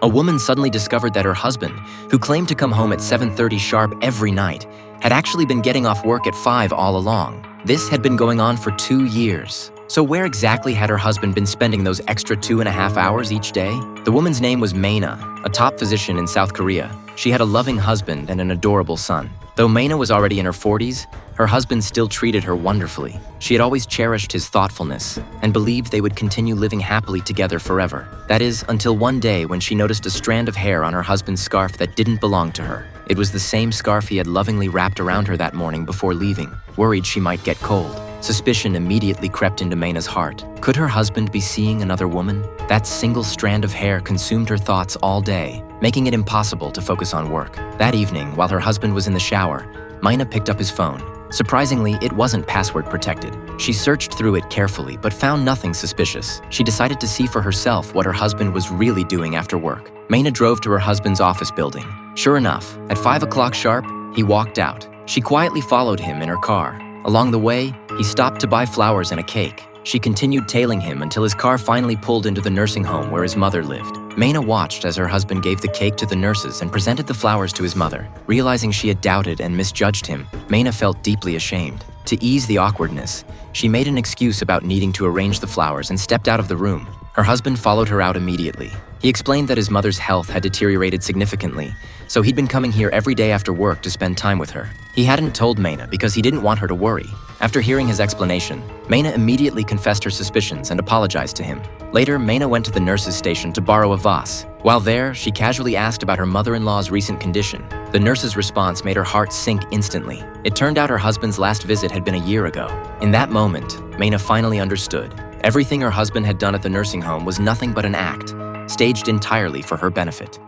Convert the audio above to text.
A woman suddenly discovered that her husband, who claimed to come home at 7:30 sharp every night, had actually been getting off work at 5 all along. This had been going on for 2 years. So where exactly had her husband been spending those extra 2.5 hours each day? The woman's name was Mayna, a top physician in South Korea. She had a loving husband and an adorable son. Though Mayna was already in her 40s, her husband still treated her wonderfully. She had always cherished his thoughtfulness and believed they would continue living happily together forever. That is, until one day when she noticed a strand of hair on her husband's scarf that didn't belong to her. It was the same scarf he had lovingly wrapped around her that morning before leaving, worried she might get cold. Suspicion immediately crept into Mayna's heart. Could her husband be seeing another woman? That single strand of hair consumed her thoughts all day, making it impossible to focus on work. That evening, while her husband was in the shower, Mayna picked up his phone. Surprisingly, it wasn't password protected. She searched through it carefully, but found nothing suspicious. She decided to see for herself what her husband was really doing after work. Mayna drove to her husband's office building. Sure enough, at 5 o'clock sharp, he walked out. She quietly followed him in her car. Along the way, he stopped to buy flowers and a cake. She continued tailing him until his car finally pulled into the nursing home where his mother lived. Mayna watched as her husband gave the cake to the nurses and presented the flowers to his mother. Realizing she had doubted and misjudged him, Mayna felt deeply ashamed. To ease the awkwardness, she made an excuse about needing to arrange the flowers and stepped out of the room. Her husband followed her out immediately. He explained that his mother's health had deteriorated significantly, so he'd been coming here every day after work to spend time with her. He hadn't told Mayna because he didn't want her to worry. After hearing his explanation, Mayna immediately confessed her suspicions and apologized to him. Later, Mayna went to the nurse's station to borrow a vase. While there, she casually asked about her mother-in-law's recent condition. The nurse's response made her heart sink instantly. It turned out her husband's last visit had been a year ago. In that moment, Mayna finally understood. Everything her husband had done at the nursing home was nothing but an act, staged entirely for her benefit.